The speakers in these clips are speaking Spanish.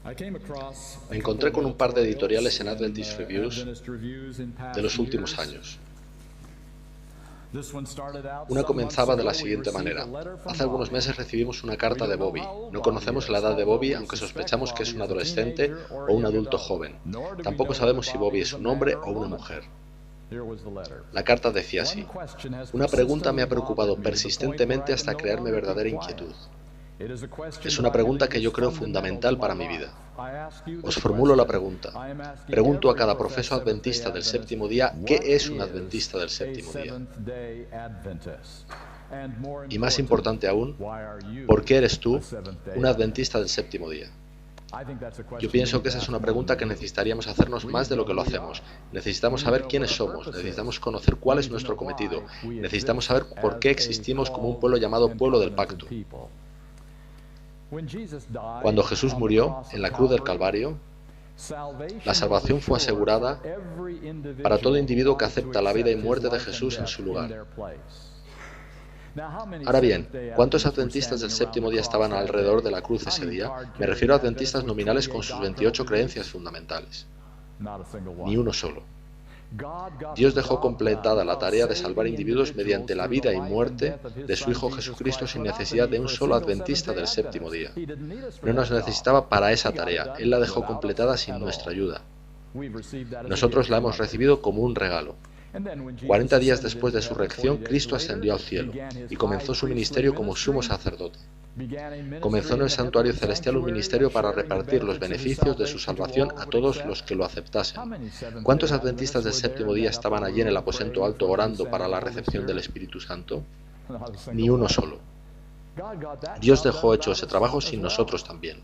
Me encontré con un par de editoriales en Adventist Reviews de los últimos años. Una comenzaba de la siguiente manera: hace algunos meses recibimos una carta de Bobby. No conocemos la edad de Bobby, aunque sospechamos que es un adolescente o un adulto joven. Tampoco sabemos si Bobby es un hombre o una mujer. La carta decía así: una pregunta me ha preocupado persistentemente hasta crearme verdadera inquietud. Es una pregunta que yo creo fundamental para mi vida. Os formulo la pregunta. Pregunto a cada profeso adventista del séptimo día, ¿qué es un adventista del séptimo día? Y más importante aún, ¿por qué eres tú un adventista del séptimo día? Yo pienso que esa es una pregunta que necesitaríamos hacernos más de lo que lo hacemos. Necesitamos saber quiénes somos, necesitamos conocer cuál es nuestro cometido, necesitamos saber por qué existimos como un pueblo llamado pueblo del pacto. Cuando Jesús murió en la cruz del Calvario, la salvación fue asegurada para todo individuo que acepta la vida y muerte de Jesús en su lugar. Ahora bien, ¿cuántos adventistas del séptimo día estaban alrededor de la cruz ese día? Me refiero a adventistas nominales con sus 28 creencias fundamentales. Ni uno solo. Dios dejó completada la tarea de salvar individuos mediante la vida y muerte de su Hijo Jesucristo sin necesidad de un solo adventista del séptimo día. No nos necesitaba para esa tarea, Él la dejó completada sin nuestra ayuda. Nosotros la hemos recibido como un regalo. 40 días después de su resurrección, Cristo ascendió al cielo y comenzó su ministerio como sumo sacerdote. Comenzó en el santuario celestial un ministerio para repartir los beneficios de su salvación a todos los que lo aceptasen. ¿Cuántos adventistas del séptimo día estaban allí en el aposento alto orando para la recepción del Espíritu Santo? Ni uno solo. Dios dejó hecho ese trabajo sin nosotros también.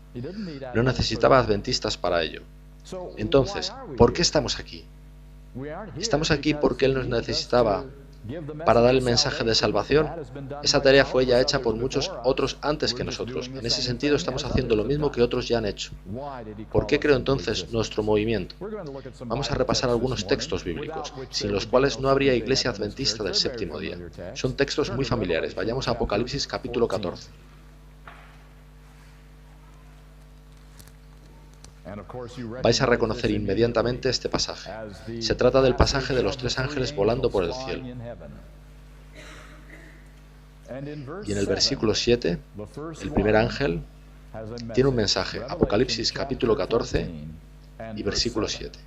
No necesitaba adventistas para ello. Entonces, ¿por qué estamos aquí? Estamos aquí porque Él nos necesitaba para dar el mensaje de salvación. Esa tarea fue ya hecha por muchos otros antes que nosotros. En ese sentido, estamos haciendo lo mismo que otros ya han hecho. ¿Por qué creó entonces nuestro movimiento? Vamos a repasar algunos textos bíblicos, sin los cuales no habría iglesia adventista del séptimo día. Son textos muy familiares. Vayamos a Apocalipsis capítulo 14. Vais a reconocer inmediatamente este pasaje. Se trata del pasaje de los 3 ángeles volando por el cielo. Y en el versículo 7, el primer ángel tiene un mensaje. Apocalipsis capítulo 14 y versículo 7.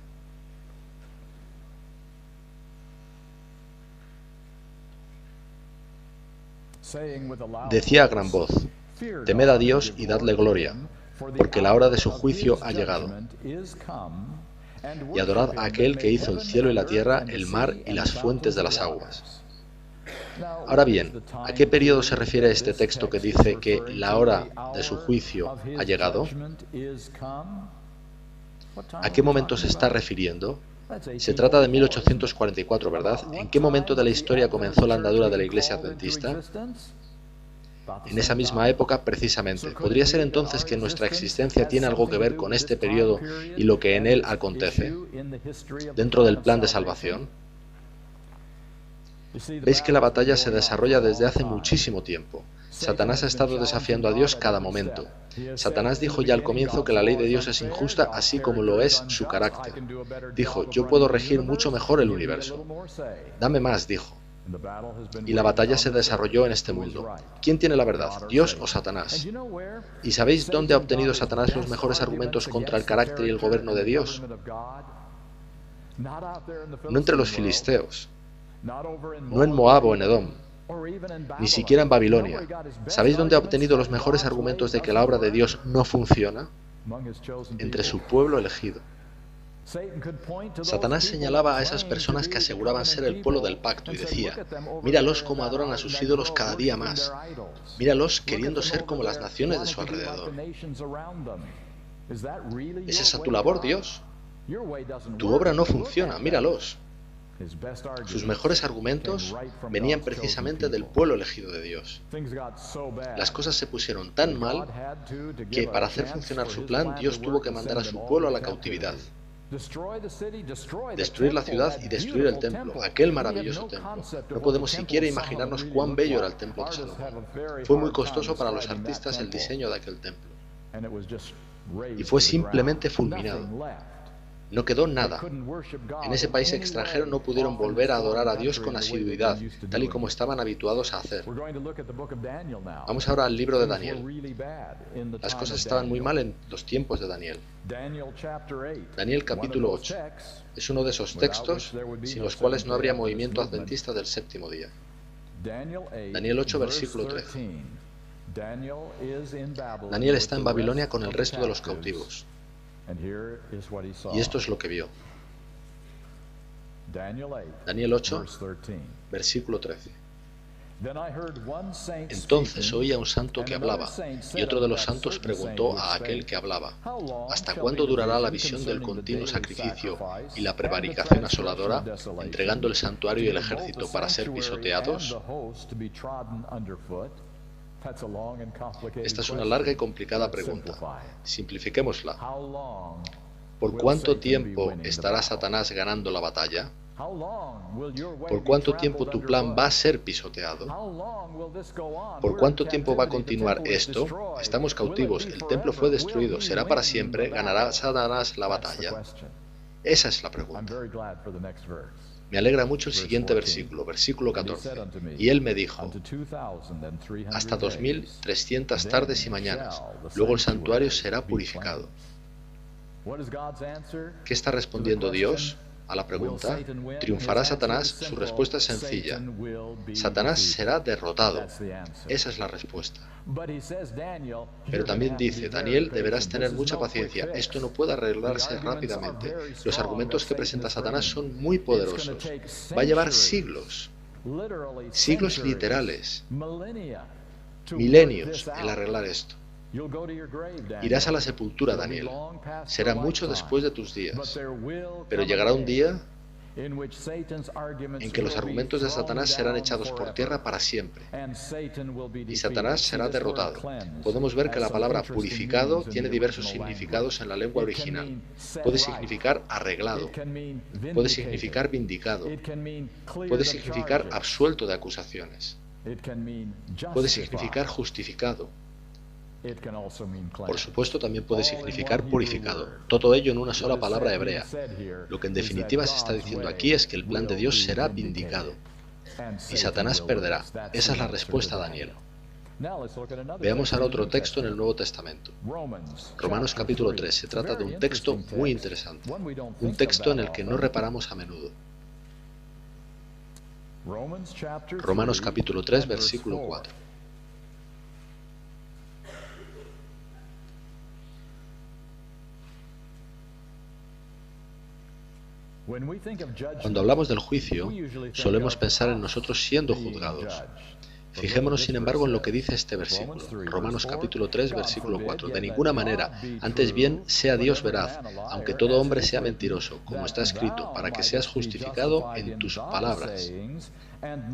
Decía a gran voz: temed a Dios y dadle gloria, porque la hora de su juicio ha llegado. Y adorad a aquel que hizo el cielo y la tierra, el mar y las fuentes de las aguas. Ahora bien, ¿a qué periodo se refiere este texto que dice que la hora de su juicio ha llegado? ¿A qué momento se está refiriendo? Se trata de 1844, ¿verdad? ¿En qué momento de la historia comenzó la andadura de la Iglesia Adventista? En esa misma época, precisamente. ¿Podría ser entonces que nuestra existencia tiene algo que ver con este periodo y lo que en él acontece, dentro del plan de salvación? Veis que la batalla se desarrolla desde hace muchísimo tiempo. Satanás ha estado desafiando a Dios cada momento. Satanás dijo ya al comienzo que la ley de Dios es injusta, así como lo es su carácter. Dijo: yo puedo regir mucho mejor el universo. Dame más, dijo. Y la batalla se desarrolló en este mundo. ¿Quién tiene la verdad, Dios o Satanás? ¿Y sabéis dónde ha obtenido Satanás los mejores argumentos contra el carácter y el gobierno de Dios? No entre los filisteos, no en Moab o en Edom, ni siquiera en Babilonia. ¿Sabéis dónde ha obtenido los mejores argumentos de que la obra de Dios no funciona? Entre su pueblo elegido. Satanás señalaba a esas personas que aseguraban ser el pueblo del pacto y decía: míralos cómo adoran a sus ídolos cada día más. Míralos queriendo ser como las naciones de su alrededor. ¿Es esa tu labor, Dios? Tu obra no funciona, míralos. Sus mejores argumentos venían precisamente del pueblo elegido de Dios. Las cosas se pusieron tan mal que para hacer funcionar su plan, Dios tuvo que mandar a su pueblo a la cautividad. Destruir la ciudad y destruir el templo, aquel maravilloso templo. No podemos siquiera imaginarnos cuán bello era el templo de Salomón. Fue muy costoso para los artistas el diseño de aquel templo. y fue simplemente fulminado. No quedó nada. En ese país extranjero no pudieron volver a adorar a Dios con asiduidad, tal y como estaban habituados a hacer. Vamos ahora al libro de Daniel. Las cosas estaban muy mal en los tiempos de Daniel. Daniel capítulo 8 es uno de esos textos sin los cuales no habría movimiento adventista del séptimo día. Daniel 8, versículo 13. Daniel está en Babilonia con el resto de los cautivos. Y esto es lo que vio. Daniel 8, versículo 13. Entonces oí a un santo que hablaba, y otro de los santos preguntó a aquel que hablaba: ¿hasta cuándo durará la visión del continuo sacrificio y la prevaricación asoladora, entregando el santuario y el ejército para ser pisoteados? Esta es una larga y complicada pregunta. Simplifiquémosla. ¿Por cuánto tiempo estará Satanás ganando la batalla? ¿Por cuánto tiempo tu plan va a ser pisoteado? ¿Por cuánto tiempo va a continuar esto? Estamos cautivos, el templo fue destruido, ¿será para siempre? ¿Ganará Satanás la batalla? Esa es la pregunta. Me alegra mucho el siguiente versículo, versículo 14. Y él me dijo: hasta 2300 tardes y mañanas, luego el santuario será purificado. ¿Qué está respondiendo Dios a la pregunta? ¿Triunfará Satanás? Su respuesta es sencilla. Satanás será derrotado. Esa es la respuesta. Pero también dice: Daniel, deberás tener mucha paciencia. Esto no puede arreglarse rápidamente. Los argumentos que presenta Satanás son muy poderosos. Va a llevar siglos. Siglos literales. Milenios el arreglar esto. Irás a la sepultura, Daniel. Será mucho después de tus días. Pero llegará un día en que los argumentos de Satanás serán echados por tierra para siempre. Y Satanás será derrotado. Podemos ver que la palabra purificado tiene diversos significados en la lengua original. Puede significar arreglado. Puede significar vindicado. Puede significar absuelto de acusaciones. Puede significar justificado. Por supuesto, también puede significar purificado. Todo ello en una sola palabra hebrea. Lo que en definitiva se está diciendo aquí es que el plan de Dios será vindicado y Satanás perderá. Esa es la respuesta a Daniel. Veamos ahora otro texto en el Nuevo Testamento. Romanos capítulo 3. Se trata de un texto muy interesante. Un texto en el que no reparamos a menudo. Romanos capítulo 3, versículo 4. Cuando hablamos del juicio, solemos pensar en nosotros siendo juzgados. Fijémonos, sin embargo, en lo que dice este versículo, Romanos capítulo 3, versículo 4. De ninguna manera, antes bien, sea Dios veraz, aunque todo hombre sea mentiroso, como está escrito, para que seas justificado en tus palabras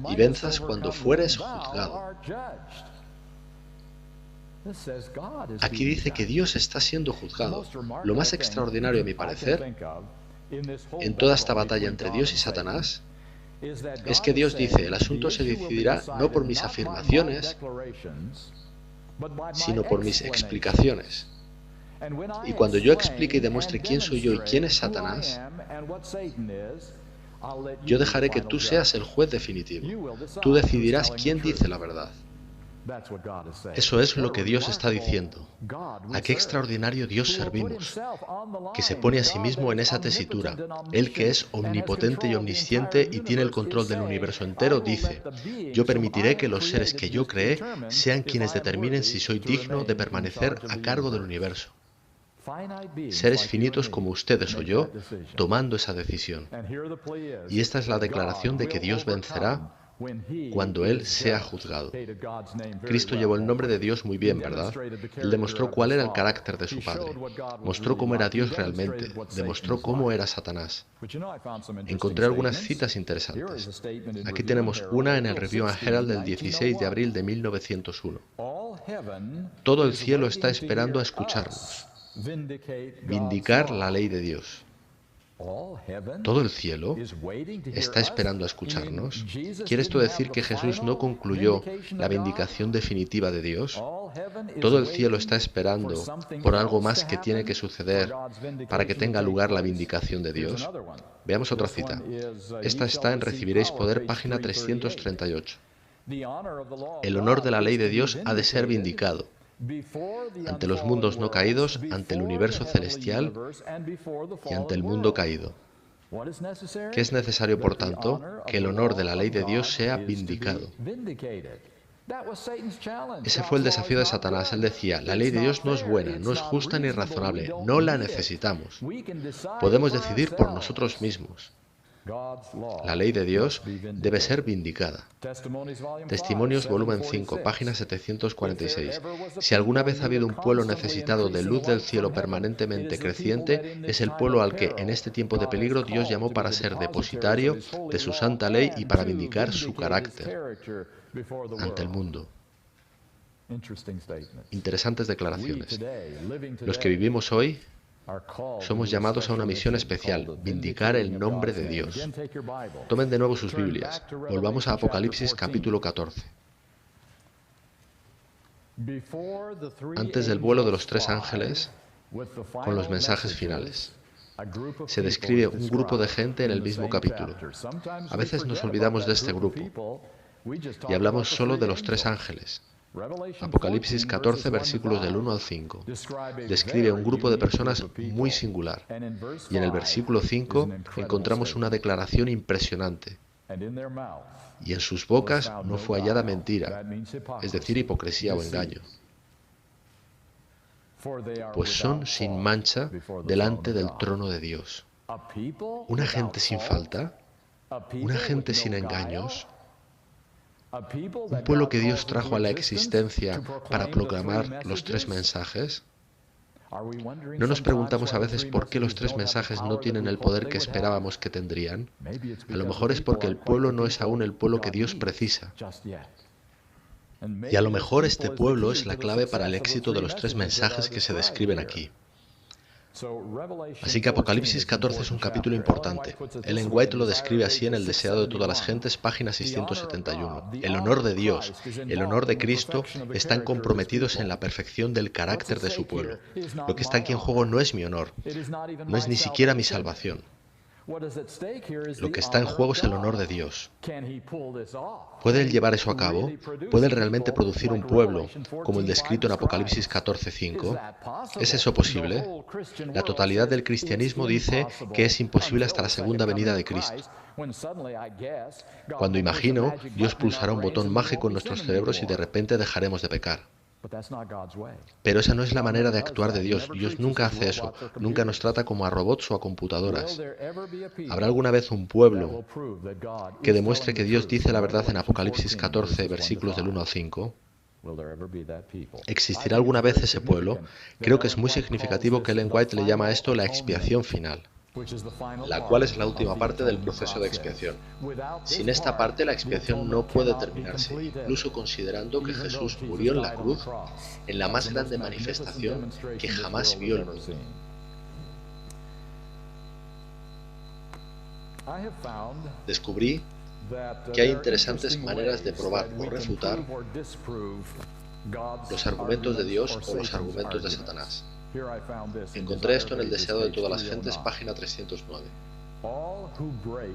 y venzas cuando fueres juzgado. Aquí dice que Dios está siendo juzgado. Lo más extraordinario, a mi parecer, en toda esta batalla entre Dios y Satanás, es que Dios dice: el asunto se decidirá no por mis afirmaciones, sino por mis explicaciones. Y cuando yo explique y demuestre quién soy yo y quién es Satanás, yo dejaré que tú seas el juez definitivo. Tú decidirás quién dice la verdad. Eso es lo que Dios está diciendo. ¿A qué extraordinario Dios servimos? Que se pone a sí mismo en esa tesitura. Él, que es omnipotente y omnisciente y tiene el control del universo entero, dice: yo permitiré que los seres que yo creé sean quienes determinen si soy digno de permanecer a cargo del universo. Seres finitos como ustedes o yo, tomando esa decisión. Y esta es la declaración de que Dios vencerá cuando Él sea juzgado. Cristo llevó el nombre de Dios muy bien, ¿verdad? Él demostró cuál era el carácter de su Padre. Mostró cómo era Dios realmente. Demostró cómo era Satanás. Encontré algunas citas interesantes. Aquí tenemos una en el Review and Herald del 16 de abril de 1901. Todo el cielo está esperando a escucharnos. Vindicar la ley de Dios. ¿Todo el cielo está esperando a escucharnos? ¿Quiere esto decir que Jesús no concluyó la vindicación definitiva de Dios? Todo el cielo está esperando por algo más que tiene que suceder para que tenga lugar la vindicación de Dios. Veamos otra cita. Esta está en Recibiréis Poder, página 338. El honor de la ley de Dios ha de ser vindicado ante los mundos no caídos, ante el universo celestial y ante el mundo caído. ¿Qué es necesario, por tanto? Que el honor de la ley de Dios sea vindicado. Ese fue el desafío de Satanás. Él decía, la ley de Dios no es buena, no es justa ni razonable, no la necesitamos. Podemos decidir por nosotros mismos. La ley de Dios debe ser vindicada. Testimonios, volumen 5, página 746. Si alguna vez ha habido un pueblo necesitado de luz del cielo permanentemente creciente, es el pueblo al que, en este tiempo de peligro, Dios llamó para ser depositario de su santa ley y para vindicar su carácter ante el mundo. Interesantes declaraciones. Los que vivimos hoy somos llamados a una misión especial, vindicar el nombre de Dios. Tomen de nuevo sus Biblias. Volvamos a Apocalipsis capítulo 14. Antes del vuelo de los tres ángeles, con los mensajes finales, se describe un grupo de gente en el mismo capítulo. A veces nos olvidamos de este grupo y hablamos solo de los tres ángeles. Apocalipsis 14, versículos del 1 al 5, describe un grupo de personas muy singular. Y en el versículo 5 encontramos una declaración impresionante. Y en sus bocas no fue hallada mentira, es decir, hipocresía o engaño. Pues son sin mancha delante del trono de Dios. Una gente sin falta, una gente sin engaños, un pueblo que Dios trajo a la existencia para proclamar los tres mensajes. ¿No nos preguntamos a veces por qué los tres mensajes no tienen el poder que esperábamos que tendrían? A lo mejor es porque el pueblo no es aún el pueblo que Dios precisa. Y a lo mejor este pueblo es la clave para el éxito de los tres mensajes que se describen aquí. Así que Apocalipsis 14 es un capítulo importante. Ellen White lo describe así en El deseado de todas las gentes, página 671. El honor de Dios, el honor de Cristo están comprometidos en la perfección del carácter de su pueblo. Lo que está aquí en juego no es mi honor, no es ni siquiera mi salvación. Lo que está en juego es el honor de Dios. ¿Puede Él llevar eso a cabo? ¿Puede Él realmente producir un pueblo como el descrito en Apocalipsis 14:5? ¿Es eso posible? La totalidad del cristianismo dice que es imposible hasta la segunda venida de Cristo. Cuando imagino, Dios pulsará un botón mágico en nuestros cerebros y de repente dejaremos de pecar. Pero esa no es la manera de actuar de Dios. Dios nunca hace eso. Nunca nos trata como a robots o a computadoras. ¿Habrá alguna vez un pueblo que demuestre que Dios dice la verdad en Apocalipsis 14, versículos del 1 al 5? ¿Existirá alguna vez ese pueblo? Creo que es muy significativo que Ellen White le llama a esto la expiación final, la cual es la última parte del proceso de expiación. Sin esta parte, la expiación no puede terminarse, incluso considerando que Jesús murió en la cruz en la más grande manifestación que jamás vio el mundo. Descubrí que hay interesantes maneras de probar o refutar los argumentos de Dios o los argumentos de Satanás. Encontré esto en El deseado de todas las gentes, página 309.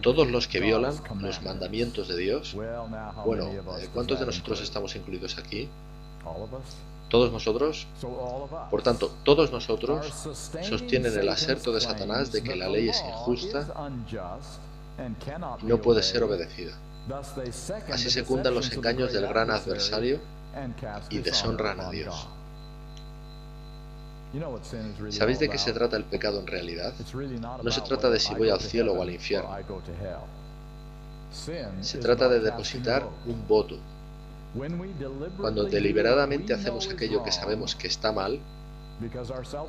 Todos los que violan los mandamientos de Dios. Bueno, ¿cuántos de nosotros estamos incluidos aquí? ¿Todos nosotros? Por tanto, todos nosotros sostienen el aserto de Satanás de que la ley es injusta y no puede ser obedecida. Así secundan los engaños del gran adversario y deshonran a Dios. ¿Sabéis de qué se trata el pecado en realidad? No se trata de si voy al cielo o al infierno. Se trata de depositar un voto. Cuando deliberadamente hacemos aquello que sabemos que está mal,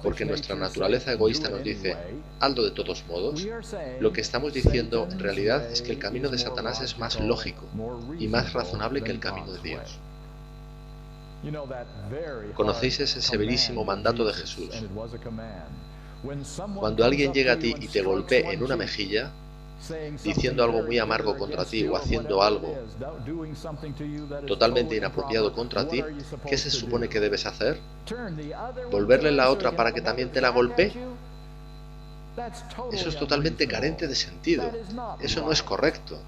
porque nuestra naturaleza egoísta nos dice, hazlo de todos modos, lo que estamos diciendo en realidad es que el camino de Satanás es más lógico y más razonable que el camino de Dios. ¿Conocéis ese severísimo mandato de Jesús? Cuando alguien llega a ti y te golpee en una mejilla, diciendo algo muy amargo contra ti o haciendo algo totalmente inapropiado contra ti, ¿qué se supone que debes hacer? ¿Volverle la otra para que también te la golpee? Eso es totalmente carente de sentido. Eso no es correcto.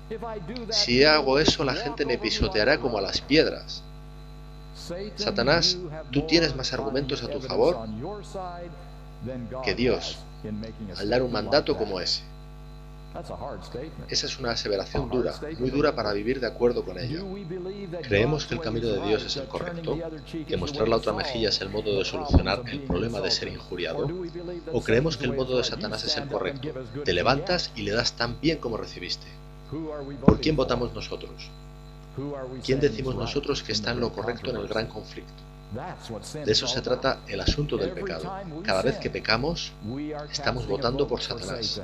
Si hago eso, la gente me pisoteará como a las piedras. Satanás, tú tienes más argumentos a tu favor que Dios al dar un mandato como ese. Esa es una aseveración dura, muy dura para vivir de acuerdo con ello. ¿Creemos que el camino de Dios es el correcto? ¿Que mostrar la otra mejilla es el modo de solucionar el problema de ser injuriado? ¿O creemos que el modo de Satanás es el correcto? Te levantas y le das tan bien como recibiste. ¿Por quién votamos nosotros? ¿Quién decimos nosotros que está en lo correcto en el gran conflicto? De eso se trata el asunto del pecado. Cada vez que pecamos, estamos votando por Satanás,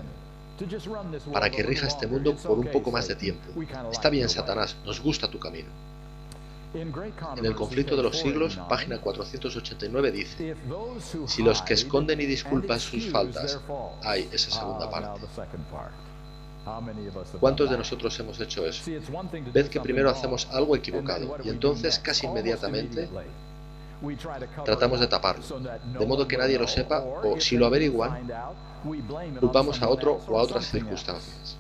para que rija este mundo por un poco más de tiempo. Está bien, Satanás, nos gusta tu camino. En el conflicto de los siglos, página 489 dice: si los que esconden y disculpan sus faltas, hay esa segunda parte. ¿Cuántos de nosotros hemos hecho eso? Ved que primero hacemos algo equivocado y entonces casi inmediatamente tratamos de taparlo, de modo que nadie lo sepa, o si lo averiguan, culpamos a otro o a otras circunstancias.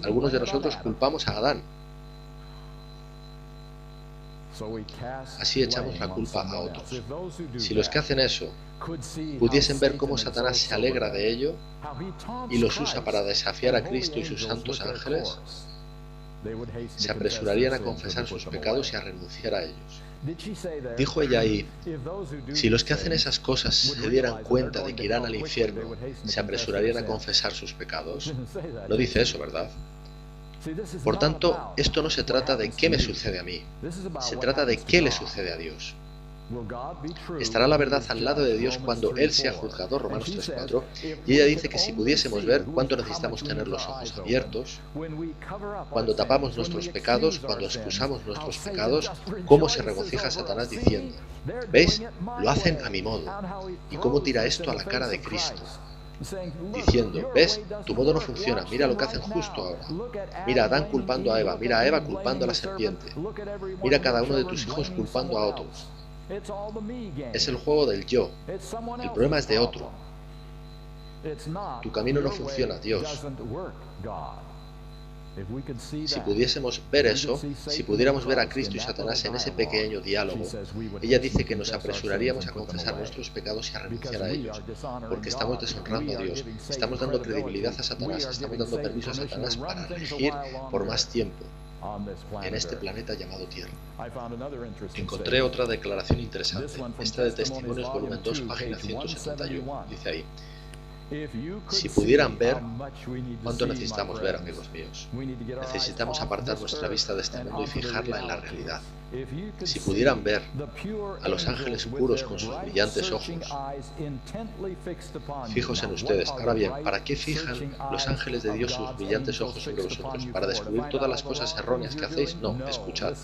Algunos de nosotros culpamos a Adán. Así echamos la culpa a otros. Si los que hacen eso pudiesen ver cómo Satanás se alegra de ello y los usa para desafiar a Cristo y sus santos ángeles, se apresurarían a confesar sus pecados y a renunciar a ellos. Dijo ella ahí: si los que hacen esas cosas se dieran cuenta de que irán al infierno, se apresurarían a confesar sus pecados. No dice eso, ¿verdad? Por tanto, esto no se trata de qué me sucede a mí, se trata de qué le sucede a Dios. ¿Estará la verdad al lado de Dios cuando Él sea juzgado? Romanos 3:4. Y ella dice que si pudiésemos ver cuánto necesitamos tener los ojos abiertos, cuando tapamos nuestros pecados, cuando excusamos nuestros pecados, cómo se regocija Satanás diciendo: ¿veis? Lo hacen a mi modo. ¿Y cómo tira esto a la cara de Cristo? Diciendo: ¿ves? Tu modo no funciona, mira lo que hacen justo ahora. Mira a Adán culpando a Eva, mira a Eva culpando a la serpiente, mira a cada uno de tus hijos culpando a otros. Es el juego del yo. El problema es de otro. Tu camino no funciona, Dios. Si pudiésemos ver eso, si pudiéramos ver a Cristo y Satanás en ese pequeño diálogo, ella dice que nos apresuraríamos a confesar nuestros pecados y a renunciar a ellos, porque estamos deshonrando a Dios, estamos dando credibilidad a Satanás, estamos dando permiso a Satanás para regir por más tiempo en este planeta llamado Tierra. Encontré otra declaración interesante, esta de Testimonios, volumen 2, página 171. Dice ahí: si pudieran ver cuánto necesitamos ver, amigos míos. Necesitamos apartar nuestra vista de este mundo y fijarla en la realidad. Si pudieran ver a los ángeles puros con sus brillantes ojos fijos en ustedes. Ahora bien, ¿para qué fijan los ángeles de Dios sus brillantes ojos sobre vosotros? ¿Para descubrir todas las cosas erróneas que hacéis? No, escuchad.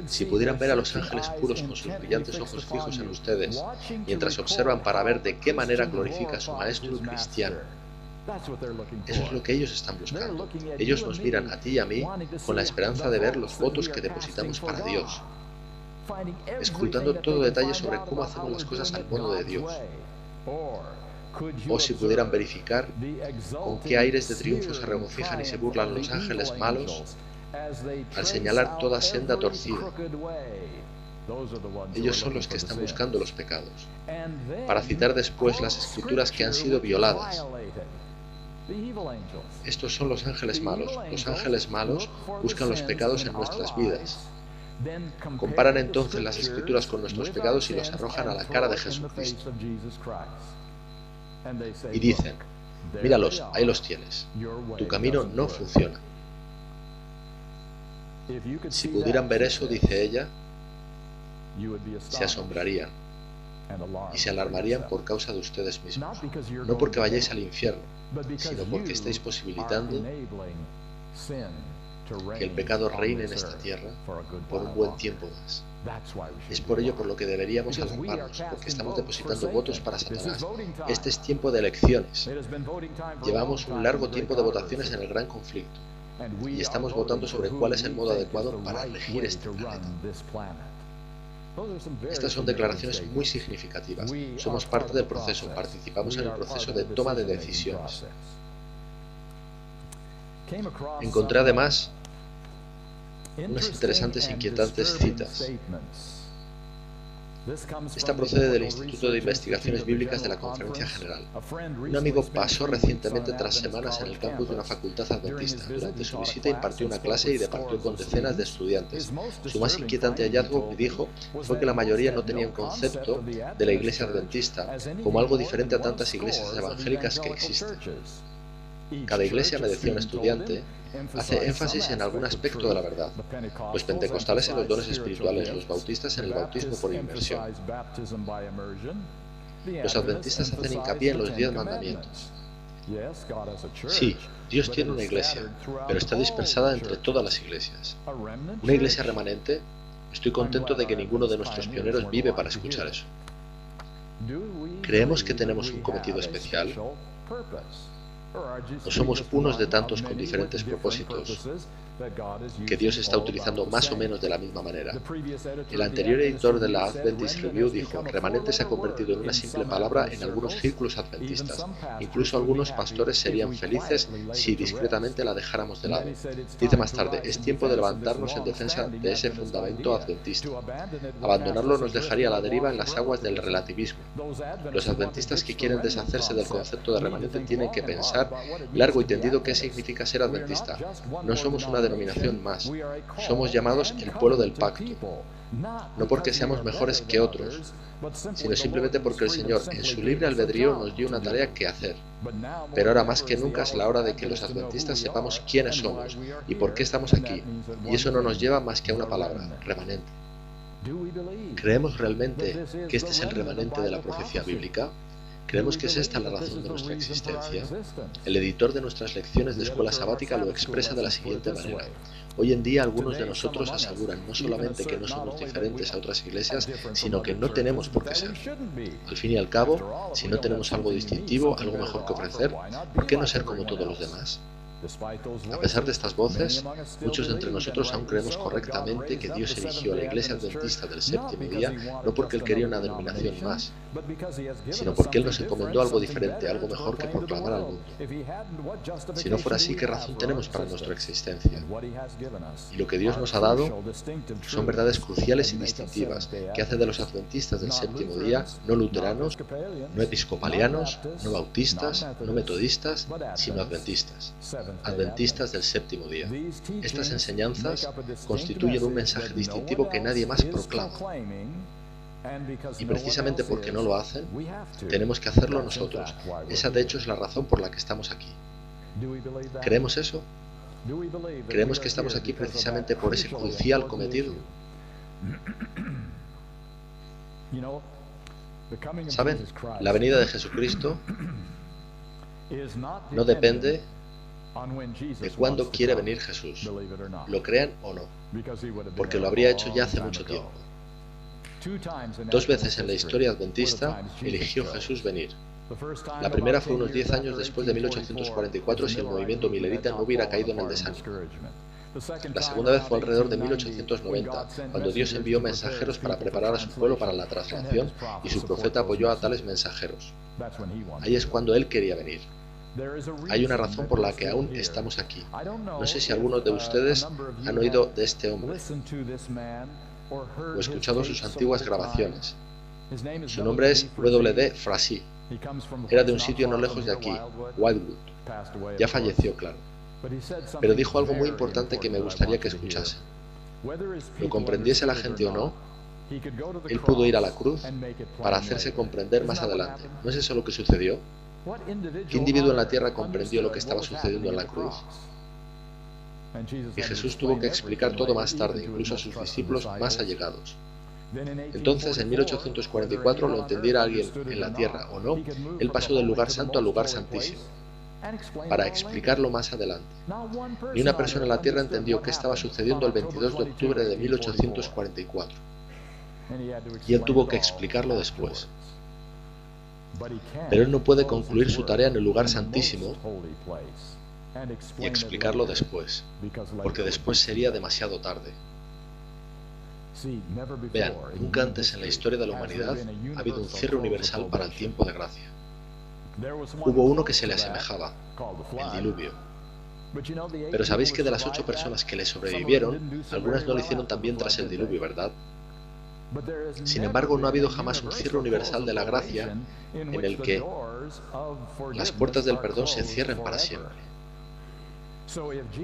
Si pudieran ver a los ángeles puros con sus brillantes ojos fijos en ustedes, mientras observan para ver de qué manera glorifica a su maestro el cristiano. Eso es lo que ellos están buscando. Ellos nos miran a ti y a mí con la esperanza de ver los votos que depositamos para Dios, escrutando todo detalle sobre cómo hacemos las cosas al modo de Dios. O si pudieran verificar con qué aires de triunfo se regocijan y se burlan los ángeles malos al señalar toda senda torcida. Ellos son los que están buscando los pecados, para citar después las escrituras que han sido violadas. Estos son los ángeles malos. Los ángeles malos buscan los pecados en nuestras vidas. Comparan entonces las escrituras con nuestros pecados y los arrojan a la cara de Jesucristo. Y dicen: míralos, ahí los tienes. Tu camino no funciona. Si pudieran ver eso, dice ella, se asombrarían y se alarmarían por causa de ustedes mismos. No porque vayáis al infierno, sino porque estáis posibilitando que el pecado reine en esta tierra por un buen tiempo más. Es por ello por lo que deberíamos alarmarnos, porque estamos depositando votos para Satanás. Este es tiempo de elecciones. Llevamos un largo tiempo de votaciones en el gran conflicto, y estamos votando sobre cuál es el modo adecuado para regir este planeta. Estas son declaraciones muy significativas. Somos parte del proceso, participamos en el proceso de toma de decisiones. Encontré además unas interesantes e inquietantes citas. Esta procede del Instituto de Investigaciones Bíblicas de la Conferencia General. Un amigo pasó recientemente tras semanas en el campus de una facultad adventista. Durante su visita impartió una clase y departió con decenas de estudiantes. Su más inquietante hallazgo, me dijo, fue que la mayoría no tenían concepto de la iglesia adventista como algo diferente a tantas iglesias evangélicas que existen. Cada iglesia, me decía un estudiante, hace énfasis en algún aspecto de la verdad. Los pentecostales en los dones espirituales, los bautistas en el bautismo por inmersión. Los adventistas hacen hincapié en los 10 mandamientos. Sí, Dios tiene una iglesia, pero está dispersada entre todas las iglesias. ¿Una iglesia remanente? Estoy contento de que ninguno de nuestros pioneros vive para escuchar eso. ¿Creemos que tenemos un cometido especial? ¿O somos unos de tantos con diferentes propósitos que Dios está utilizando más o menos de la misma manera? El anterior editor de la Adventist Review dijo: remanente se ha convertido en una simple palabra en algunos círculos adventistas. Incluso algunos pastores serían felices si discretamente la dejáramos de lado. Dice más tarde: es tiempo de levantarnos en defensa de ese fundamento adventista. Abandonarlo nos dejaría a la deriva en las aguas del relativismo. Los adventistas que quieren deshacerse del concepto de remanente tienen que pensar largo y tendido qué significa ser adventista. No somos una denominación más. Somos llamados el pueblo del pacto. No porque seamos mejores que otros, sino simplemente porque el Señor, en su libre albedrío, nos dio una tarea que hacer. Pero ahora más que nunca es la hora de que los adventistas sepamos quiénes somos y por qué estamos aquí. Y eso no nos lleva más que a una palabra: remanente. ¿Creemos realmente que este es el remanente de la profecía bíblica? ¿Creemos que es esta la razón de nuestra existencia? El editor de nuestras lecciones de escuela sabática lo expresa de la siguiente manera: hoy en día algunos de nosotros aseguran no solamente que no somos diferentes a otras iglesias, sino que no tenemos por qué ser. Al fin y al cabo, si no tenemos algo distintivo, algo mejor que ofrecer, ¿por qué no ser como todos los demás? A pesar de estas voces, muchos de entre nosotros aún creemos correctamente que Dios eligió a la iglesia adventista del séptimo día no porque Él quería una denominación más, sino porque Él nos encomendó algo diferente, algo mejor que proclamar al mundo. Si no fuera así, ¿qué razón tenemos para nuestra existencia? Y lo que Dios nos ha dado son verdades cruciales y distintivas que hacen de los adventistas del séptimo día no luteranos, no episcopalianos, no bautistas, no metodistas, sino adventistas. Adventistas del séptimo día. Estas enseñanzas constituyen un mensaje distintivo que nadie más proclama. Y precisamente porque no lo hacen, tenemos que hacerlo nosotros. Esa de hecho es la razón por la que estamos aquí. ¿Creemos eso? ¿Creemos que estamos aquí precisamente por ese crucial cometido? ¿Saben? La venida de Jesucristo no depende de cuándo quiere venir Jesús, lo crean o no, porque lo habría hecho ya hace mucho tiempo. 2 veces en la historia adventista eligió Jesús venir. La primera fue unos 10 años después de 1844, si el movimiento milerita no hubiera caído en el desánimo. La segunda vez fue alrededor de 1890, cuando Dios envió mensajeros para preparar a su pueblo para la traslación y su profeta apoyó a tales mensajeros. Ahí es cuando Él quería venir. Hay una razón por la que aún estamos aquí. No sé si algunos de ustedes han oído de este hombre o escuchado sus antiguas grabaciones. Su nombre es W.D. Frasey. Era de un sitio no lejos de aquí, Wildwood. Ya falleció, claro. Pero dijo algo muy importante que me gustaría que escuchasen. Lo comprendiese la gente o no, él pudo ir a la cruz para hacerse comprender más adelante. ¿No es eso lo que sucedió? ¿Qué individuo en la tierra comprendió lo que estaba sucediendo en la cruz? Y Jesús tuvo que explicar todo más tarde, incluso a sus discípulos más allegados. Entonces, en 1844, lo entendiera alguien en la tierra o no, Él pasó del lugar santo al lugar santísimo. para explicarlo más adelante. Ni una persona en la Tierra entendió qué estaba sucediendo el 22 de octubre de 1844. Y él tuvo que explicarlo después. Pero él no puede concluir su tarea en el lugar santísimo y explicarlo después, porque después sería demasiado tarde. Vean, nunca antes en la historia de la humanidad ha habido un cierre universal para el tiempo de gracia. Hubo uno que se le asemejaba, el diluvio. Pero sabéis que de las 8 personas que le sobrevivieron, algunas no lo hicieron también tras el diluvio, ¿verdad? Sin embargo, no ha habido jamás un cierre universal de la gracia en el que las puertas del perdón se cierren para siempre.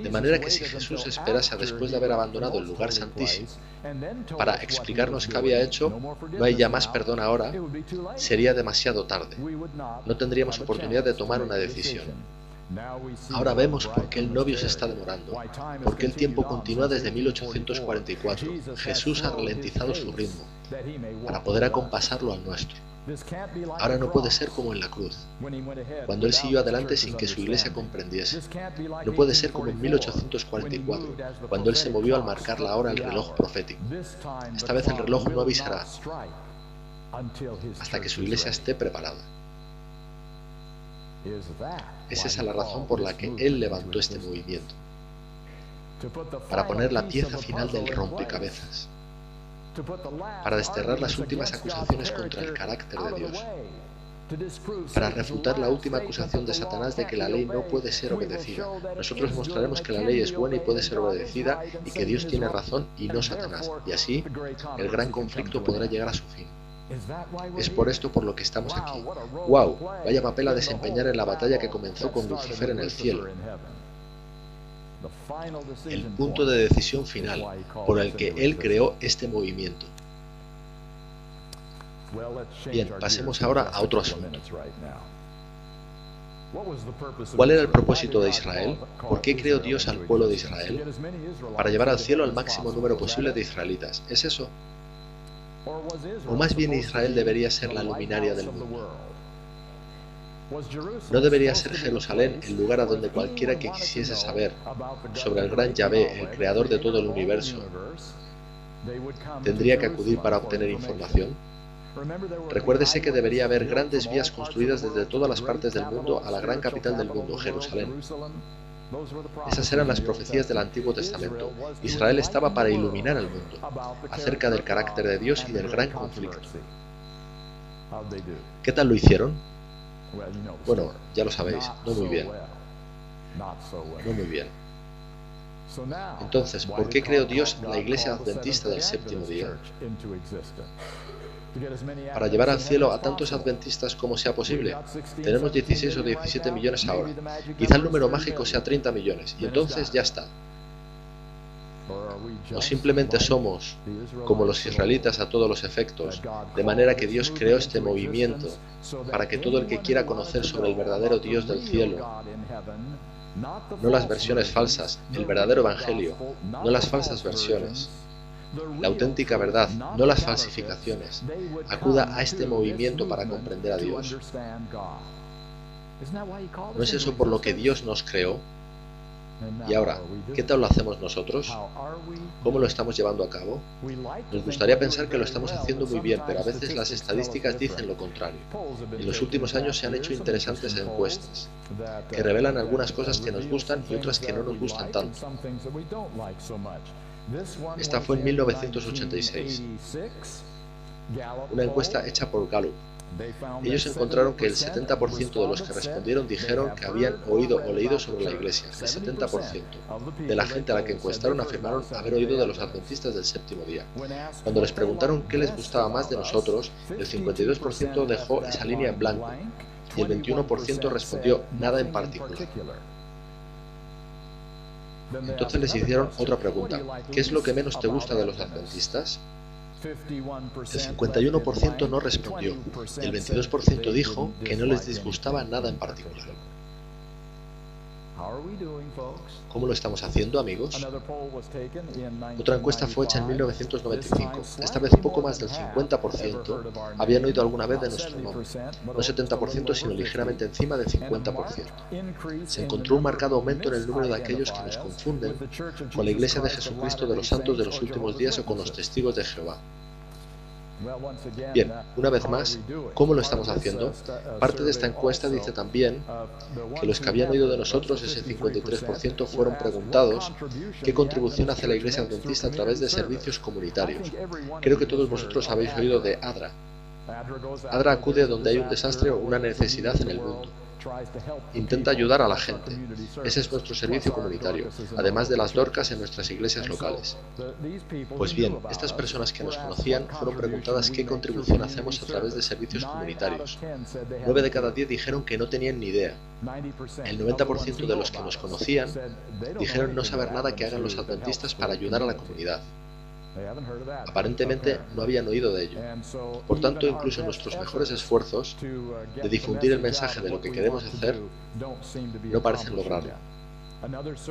De manera que si Jesús esperase a después de haber abandonado el lugar santísimo para explicarnos qué había hecho, no hay ya más perdón ahora, sería demasiado tarde. No tendríamos oportunidad de tomar una decisión. Ahora vemos por qué el novio se está demorando, por qué el tiempo continúa desde 1844. Jesús ha ralentizado su ritmo para poder acompasarlo al nuestro. Ahora no puede ser como en la cruz, cuando Él siguió adelante sin que su iglesia comprendiese. No puede ser como en 1844, cuando Él se movió al marcar la hora al reloj profético. Esta vez el reloj no avisará hasta que su iglesia esté preparada. Es esa la razón por la que Él levantó este movimiento, para poner la pieza final del rompecabezas, para desterrar las últimas acusaciones contra el carácter de Dios, para refutar la última acusación de Satanás de que la ley no puede ser obedecida. Nosotros mostraremos que la ley es buena y puede ser obedecida y que Dios tiene razón y no Satanás, y así el gran conflicto podrá llegar a su fin. Es por esto por lo que estamos aquí. ¡Wow! Vaya papel a desempeñar en la batalla que comenzó con Lucifer en el cielo. El punto de decisión final por el que Él creó este movimiento. Bien, pasemos ahora a otro asunto. ¿Cuál era el propósito de Israel? ¿Por qué creó Dios al pueblo de Israel? Para llevar al cielo al máximo número posible de israelitas. ¿Es eso? ¿O más bien Israel debería ser la luminaria del mundo? ¿No debería ser Jerusalén el lugar a donde cualquiera que quisiese saber sobre el gran Yahvé, el creador de todo el universo, tendría que acudir para obtener información? Recuérdese que debería haber grandes vías construidas desde todas las partes del mundo a la gran capital del mundo, Jerusalén. Esas eran las profecías del Antiguo Testamento. Israel estaba para iluminar al mundo acerca del carácter de Dios y del gran conflicto. ¿Qué tal lo hicieron? Bueno, ya lo sabéis, no muy bien. No muy bien. Entonces, ¿por qué creó Dios la Iglesia Adventista del séptimo día? Para llevar al cielo a tantos adventistas como sea posible. Tenemos 16 o 17 millones ahora. Quizá el número mágico sea 30 millones, y entonces ya está. O simplemente somos como los israelitas a todos los efectos, de manera que Dios creó este movimiento para que todo el que quiera conocer sobre el verdadero Dios del cielo, no las versiones falsas, el verdadero evangelio, no las falsas versiones, la auténtica verdad, no las falsificaciones, acuda a este movimiento para comprender a Dios. ¿No es eso por lo que Dios nos creó? Y ahora, ¿qué tal lo hacemos nosotros? ¿Cómo lo estamos llevando a cabo? Nos gustaría pensar que lo estamos haciendo muy bien, pero a veces las estadísticas dicen lo contrario. En los últimos años se han hecho interesantes encuestas que revelan algunas cosas que nos gustan y otras que no nos gustan tanto. Esta fue en 1986, una encuesta hecha por Gallup. Ellos encontraron que el 70% de los que respondieron dijeron que habían oído o leído sobre la Iglesia. El 70% de la gente a la que encuestaron afirmaron haber oído de los adventistas del séptimo día. Cuando les preguntaron qué les gustaba más de nosotros, el 52% dejó esa línea en blanco y el 21% respondió nada en particular. Entonces les hicieron otra pregunta. ¿Qué es lo que menos te gusta de los adventistas? El 51% no respondió y el 22% dijo que no les disgustaba nada en particular. ¿Cómo lo estamos haciendo, amigos? Otra encuesta fue hecha en 1995. Esta vez poco más del 50% habían oído alguna vez de nuestro nombre. No 70%, sino ligeramente encima del 50%. Se encontró un marcado aumento en el número de aquellos que nos confunden con la Iglesia de Jesucristo de los Santos de los Últimos Días o con los Testigos de Jehová. Bien, una vez más, ¿cómo lo estamos haciendo? Parte de esta encuesta dice también que los que habían oído de nosotros, ese 53%, fueron preguntados qué contribución hace la Iglesia Adventista a través de servicios comunitarios. Creo que todos vosotros habéis oído de ADRA. ADRA acude donde hay un desastre o una necesidad en el mundo. Intenta ayudar a la gente. Ese es nuestro servicio comunitario, además de las Dorcas en nuestras iglesias locales. Pues bien, estas personas que nos conocían fueron preguntadas qué contribución hacemos a través de servicios comunitarios. 9 de cada 10 dijeron que no tenían ni idea. El 90% de los que nos conocían dijeron no saber nada que hagan los adventistas para ayudar a la comunidad. Aparentemente no habían oído de ello. Por tanto, incluso nuestros mejores esfuerzos de difundir el mensaje de lo que queremos hacer no parecen lograrlo.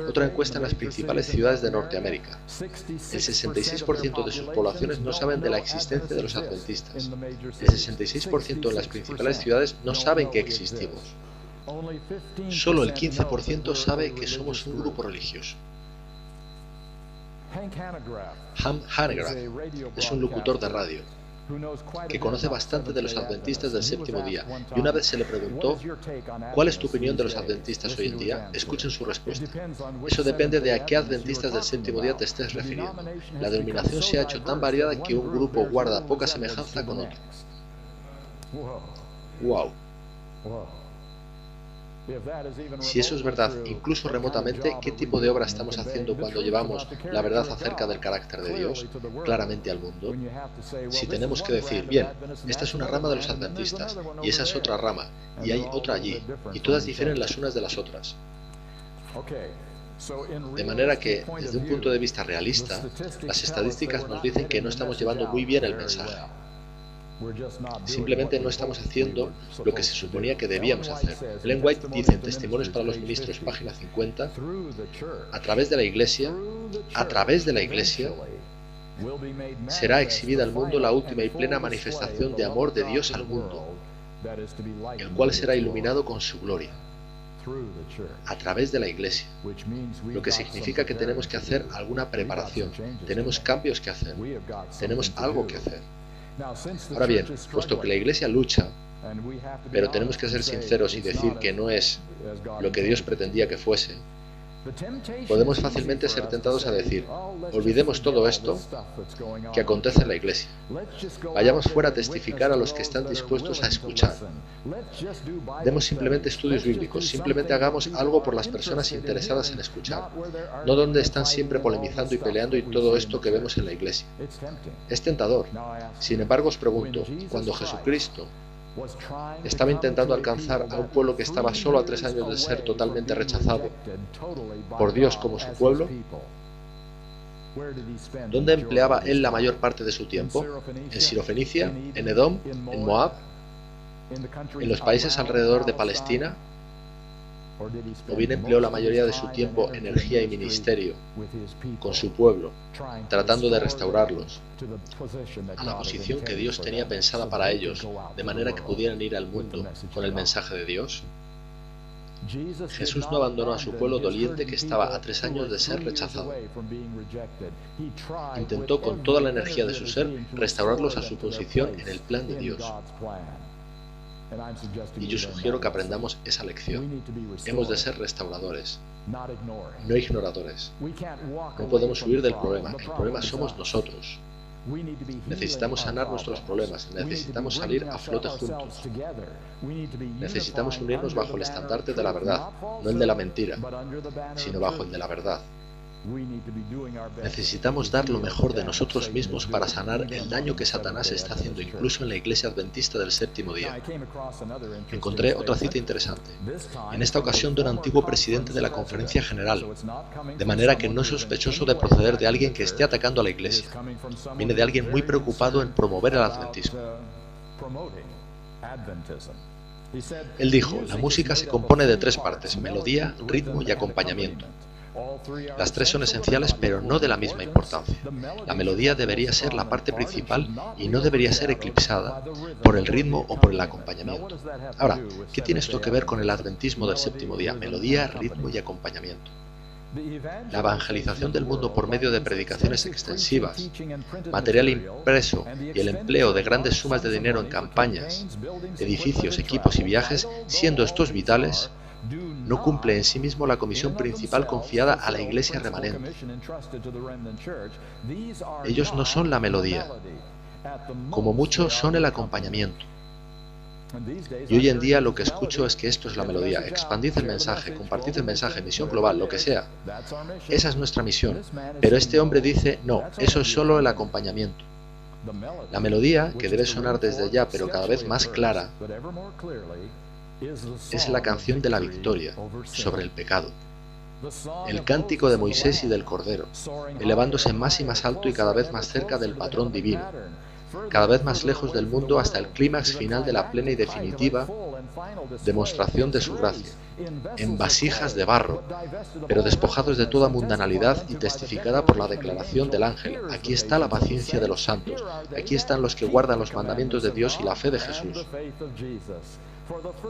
Otra encuesta en las principales ciudades de Norteamérica. El 66% de sus poblaciones no saben de la existencia de los adventistas. El 66% en las principales ciudades no saben que existimos. Solo el 15% sabe que somos un grupo religioso. Ham Hanegraaff es un locutor de radio que conoce bastante de los adventistas del séptimo día, y una vez se le preguntó ¿cuál es tu opinión de los adventistas hoy en día? Escuchen su respuesta. Eso depende de a qué adventistas del séptimo día te estés refiriendo. La denominación se ha hecho tan variada que un grupo guarda poca semejanza con otro. ¡Wow! Si eso es verdad, incluso remotamente, ¿qué tipo de obra estamos haciendo cuando llevamos la verdad acerca del carácter de Dios claramente al mundo? Si tenemos que decir, bien, esta es una rama de los adventistas, y esa es otra rama, y hay otra allí, y todas difieren las unas de las otras. De manera que, desde un punto de vista realista, las estadísticas nos dicen que no estamos llevando muy bien el mensaje. Simplemente no estamos haciendo lo que se suponía que debíamos hacer. Ellen White dice en Testimonios para los Ministros, página 50, a través de la Iglesia, será exhibida al mundo la última y plena manifestación de amor de Dios al mundo, el cual será iluminado con su gloria. A través de la Iglesia, lo que significa que tenemos que hacer alguna preparación, tenemos cambios que hacer, tenemos algo que hacer. Ahora bien, puesto que la Iglesia lucha, pero tenemos que ser sinceros y decir que no es lo que Dios pretendía que fuese, podemos fácilmente ser tentados a decir, olvidemos todo esto que acontece en la Iglesia. Vayamos fuera a testificar a los que están dispuestos a escuchar. Demos simplemente estudios bíblicos, simplemente hagamos algo por las personas interesadas en escuchar, no donde están siempre polemizando y peleando y todo esto que vemos en la Iglesia. Es tentador. Sin embargo, os pregunto, cuando Jesucristo estaba intentando alcanzar a un pueblo que estaba solo a 3 años de ser totalmente rechazado por Dios como su pueblo, ¿dónde empleaba él la mayor parte de su tiempo? ¿En Sirofenicia? ¿En Edom? ¿En Moab? ¿En los países alrededor de Palestina? ¿O bien empleó la mayoría de su tiempo, energía y ministerio con su pueblo, tratando de restaurarlos a la posición que Dios tenía pensada para ellos, de manera que pudieran ir al mundo con el mensaje de Dios? Jesús no abandonó a su pueblo doliente que estaba a 3 años de ser rechazado. Intentó con toda la energía de su ser restaurarlos a su posición en el plan de Dios. Y yo sugiero que aprendamos esa lección. Hemos de ser restauradores, no ignoradores. No podemos huir del problema. El problema somos nosotros. Necesitamos sanar nuestros problemas. Necesitamos salir a flote juntos. Necesitamos unirnos bajo el estandarte de la verdad, no el de la mentira, sino bajo el de la verdad. Necesitamos dar lo mejor de nosotros mismos para sanar el daño que Satanás está haciendo incluso en la Iglesia Adventista del séptimo día. Encontré otra cita interesante, en esta ocasión de un antiguo presidente de la Conferencia General, de manera que no es sospechoso de proceder de alguien que esté atacando a la Iglesia. Viene de alguien muy preocupado en promover el adventismo. Él dijo, la música se compone de tres partes, melodía, ritmo y acompañamiento. Las tres son esenciales, pero no de la misma importancia. La melodía debería ser la parte principal y no debería ser eclipsada por el ritmo o por el acompañamiento. Ahora, ¿qué tiene esto que ver con el adventismo del séptimo día? Melodía, ritmo y acompañamiento. La evangelización del mundo por medio de predicaciones extensivas, material impreso y el empleo de grandes sumas de dinero en campañas, edificios, equipos y viajes, siendo estos vitales, no cumple en sí mismo la comisión principal confiada a la Iglesia remanente. Ellos no son la melodía, como mucho son el acompañamiento. Y hoy en día lo que escucho es que esto es la melodía. Expandid el mensaje, compartid el mensaje, misión global, lo que sea. Esa es nuestra misión. Pero este hombre dice, no, eso es solo el acompañamiento. La melodía, que debe sonar desde ya, pero cada vez más clara, es la canción de la victoria sobre el pecado. El cántico de Moisés y del Cordero, elevándose más y más alto y cada vez más cerca del patrón divino, cada vez más lejos del mundo hasta el clímax final de la plena y definitiva demostración de su gracia, en vasijas de barro, pero despojados de toda mundanalidad y testificada por la declaración del ángel. Aquí está la paciencia de los santos, aquí están los que guardan los mandamientos de Dios y la fe de Jesús.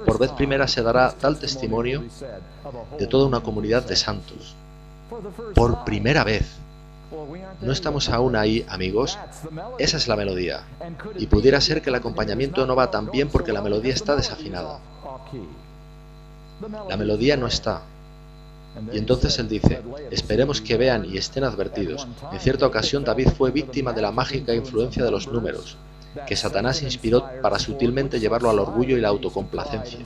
Por vez primera se dará tal testimonio de toda una comunidad de santos. Por primera vez. No estamos aún ahí, amigos. Esa es la melodía. Y pudiera ser que el acompañamiento no va tan bien porque la melodía está desafinada. La melodía no está. Y entonces él dice, esperemos que vean y estén advertidos. En cierta ocasión David fue víctima de la mágica influencia de los números, que Satanás inspiró para sutilmente llevarlo al orgullo y la autocomplacencia,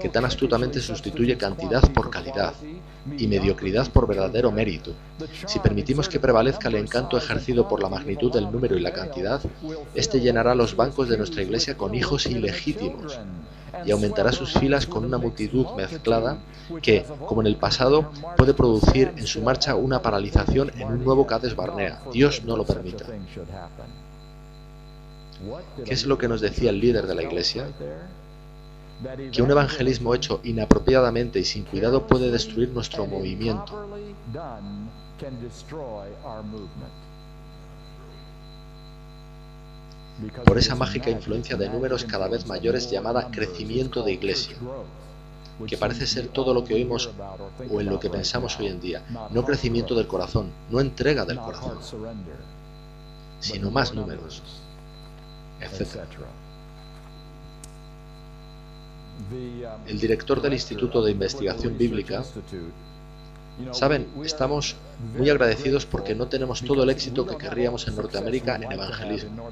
que tan astutamente sustituye cantidad por calidad y mediocridad por verdadero mérito. Si permitimos que prevalezca el encanto ejercido por la magnitud del número y la cantidad, este llenará los bancos de nuestra iglesia con hijos ilegítimos y aumentará sus filas con una multitud mezclada que, como en el pasado, puede producir en su marcha una paralización en un nuevo Cades Barnea. Dios no lo permita. ¿Qué es lo que nos decía el líder de la iglesia? Que un evangelismo hecho inapropiadamente y sin cuidado puede destruir nuestro movimiento. Por esa mágica influencia de números cada vez mayores llamada crecimiento de iglesia, que parece ser todo lo que oímos o en lo que pensamos hoy en día. No crecimiento del corazón, no entrega del corazón, sino más números, etc. El director del Instituto de Investigación Bíblica, saben, estamos muy agradecidos porque no tenemos todo el éxito que querríamos en Norteamérica en evangelismo.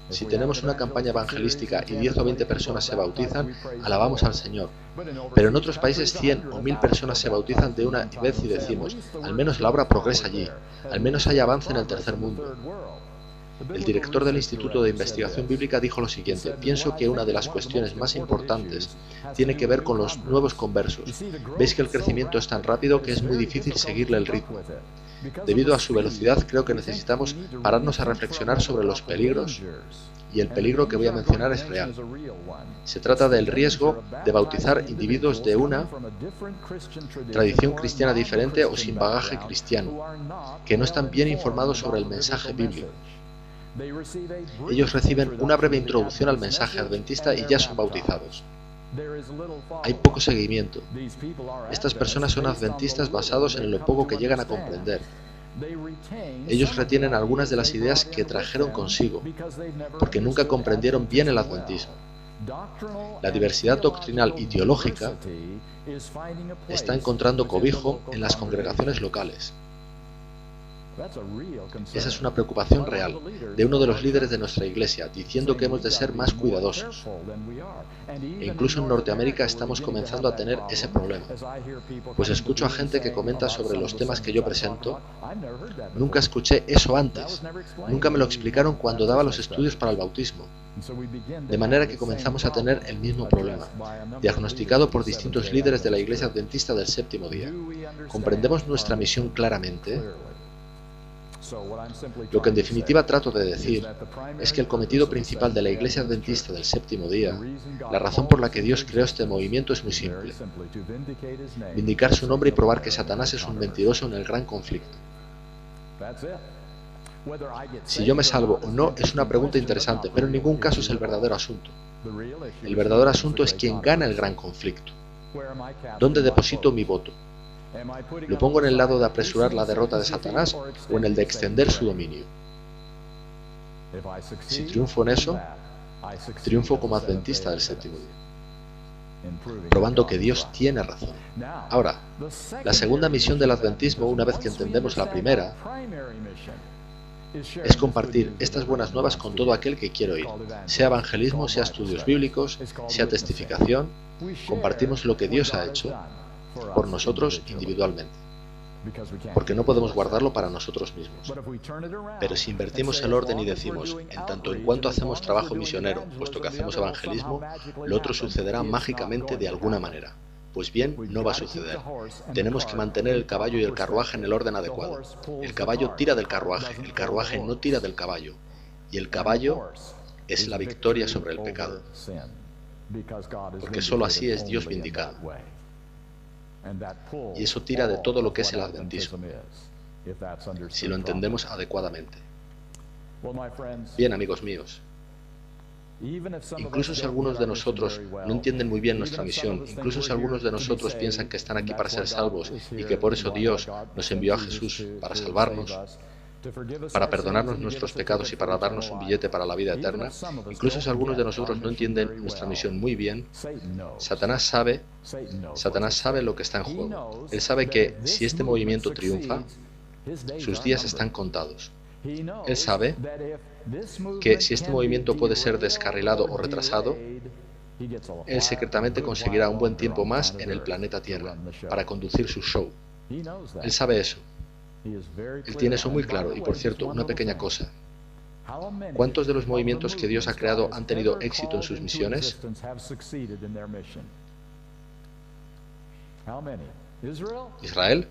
Si tenemos una campaña evangelística y 10 o 20 personas se bautizan, alabamos al Señor. Pero en otros países 100 o 1000 personas se bautizan de una vez y decimos, al menos la obra progresa allí, al menos hay avance en el tercer mundo. El director del Instituto de Investigación Bíblica dijo lo siguiente: pienso que una de las cuestiones más importantes tiene que ver con los nuevos conversos. Veis que el crecimiento es tan rápido que es muy difícil seguirle el ritmo. Debido a su velocidad, creo que necesitamos pararnos a reflexionar sobre los peligros, y el peligro que voy a mencionar es real. Se trata del riesgo de bautizar individuos de una tradición cristiana diferente o sin bagaje cristiano, que no están bien informados sobre el mensaje bíblico. Ellos reciben una breve introducción al mensaje adventista y ya son bautizados. Hay poco seguimiento. Estas personas son adventistas basados en lo poco que llegan a comprender. Ellos retienen algunas de las ideas que trajeron consigo, porque nunca comprendieron bien el adventismo. La diversidad doctrinal y teológica está encontrando cobijo en las congregaciones locales. Esa es una preocupación real de uno de los líderes de nuestra iglesia, diciendo que hemos de ser más cuidadosos. E incluso en Norteamérica estamos comenzando a tener ese problema. Pues escucho a gente que comenta sobre los temas que yo presento. Nunca escuché eso antes. Nunca me lo explicaron cuando daba los estudios para el bautismo. De manera que comenzamos a tener el mismo problema, diagnosticado por distintos líderes de la Iglesia Adventista del Séptimo Día. ¿Comprendemos nuestra misión claramente? Lo que en definitiva trato de decir es que el cometido principal de la Iglesia Adventista del Séptimo Día, la razón por la que Dios creó este movimiento es muy simple: vindicar su nombre y probar que Satanás es un mentiroso en el gran conflicto. Si yo me salvo o no es una pregunta interesante, pero en ningún caso es el verdadero asunto. El verdadero asunto es quién gana el gran conflicto. ¿Dónde deposito mi voto? ¿Lo pongo en el lado de apresurar la derrota de Satanás o en el de extender su dominio? Si triunfo en eso, triunfo como adventista del séptimo día, probando que Dios tiene razón. Ahora, la segunda misión del adventismo, una vez que entendemos la primera, es compartir estas buenas nuevas con todo aquel que quiera oír, sea evangelismo, sea estudios bíblicos, sea testificación. Compartimos lo que Dios ha hecho por nosotros individualmente, porque no podemos guardarlo para nosotros mismos. Pero si invertimos el orden y decimos, en tanto en cuanto hacemos trabajo misionero, puesto que hacemos evangelismo, lo otro sucederá mágicamente de alguna manera. Pues bien, no va a suceder. Tenemos que mantener el caballo y el carruaje en el orden adecuado. El caballo tira del carruaje, el carruaje no tira del caballo. Y el caballo es la victoria sobre el pecado. Porque solo así es Dios vindicado. Y eso tira de todo lo que es el adventismo, si lo entendemos adecuadamente. Bien, amigos míos, incluso si algunos de nosotros no entienden muy bien nuestra misión, incluso si algunos de nosotros piensan que están aquí para ser salvos y que por eso Dios nos envió a Jesús para salvarnos, para perdonarnos nuestros pecados y para darnos un billete para la vida eterna, incluso si algunos de nosotros no entienden nuestra misión muy bien, Satanás sabe lo que está en juego. Él sabe que si este movimiento triunfa, sus días están contados. Él sabe que si este movimiento puede ser descarrilado o retrasado, él secretamente conseguirá un buen tiempo más en el planeta Tierra para conducir su show. Él sabe eso. Él tiene eso muy claro. Y por cierto, una pequeña cosa. ¿Cuántos de los movimientos que Dios ha creado han tenido éxito en sus misiones? ¿Israel?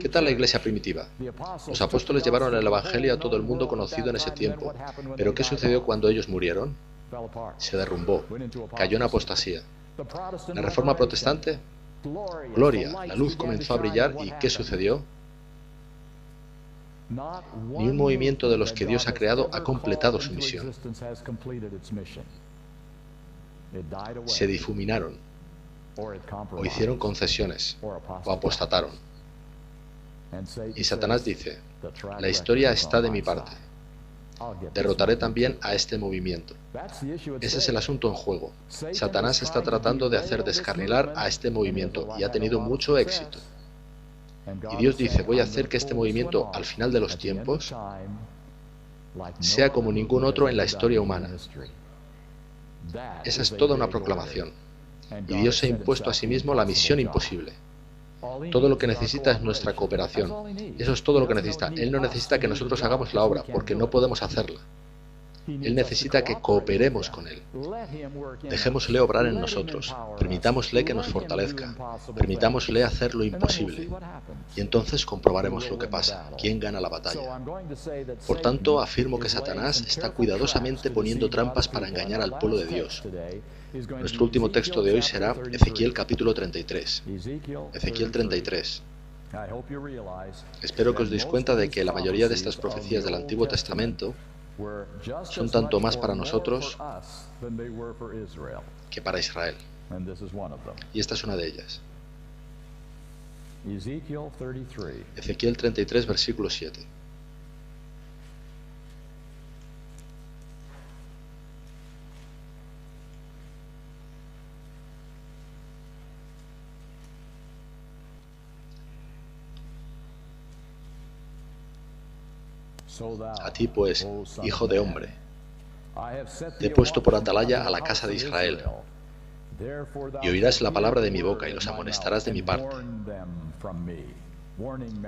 ¿Qué tal la iglesia primitiva? Los apóstoles llevaron el evangelio a todo el mundo conocido en ese tiempo. ¿Pero qué sucedió cuando ellos murieron? Se derrumbó, cayó en apostasía. ¿La reforma protestante? Gloria, la luz comenzó a brillar y ¿qué sucedió? Ni un movimiento de los que Dios ha creado ha completado su misión. Se difuminaron, o hicieron concesiones, o apostataron. Y Satanás dice, la historia está de mi parte. Derrotaré también a este movimiento. Ese es el asunto en juego. Satanás está tratando de hacer descarrilar a este movimiento y ha tenido mucho éxito. Y Dios dice, voy a hacer que este movimiento al final de los tiempos sea como ningún otro en la historia humana. Esa es toda una proclamación. Y Dios se ha impuesto a sí mismo la misión imposible. Todo lo que necesita es nuestra cooperación. Eso es todo lo que necesita. Él no necesita que nosotros hagamos la obra, porque no podemos hacerla. Él necesita que cooperemos con Él. Dejémosle obrar en nosotros. Permitámosle que nos fortalezca. Permitámosle hacer lo imposible. Y entonces comprobaremos lo que pasa. ¿Quién gana la batalla? Por tanto, afirmo que Satanás está cuidadosamente poniendo trampas para engañar al pueblo de Dios. Nuestro último texto de hoy será Ezequiel capítulo 33. Ezequiel 33. Espero que os deis cuenta de que la mayoría de estas profecías del Antiguo Testamento son tanto más para nosotros que para Israel. Y esta es una de ellas. Ezequiel 33, versículo 7. A ti, pues, hijo de hombre, te he puesto por atalaya a la casa de Israel, y oirás la palabra de mi boca y los amonestarás de mi parte.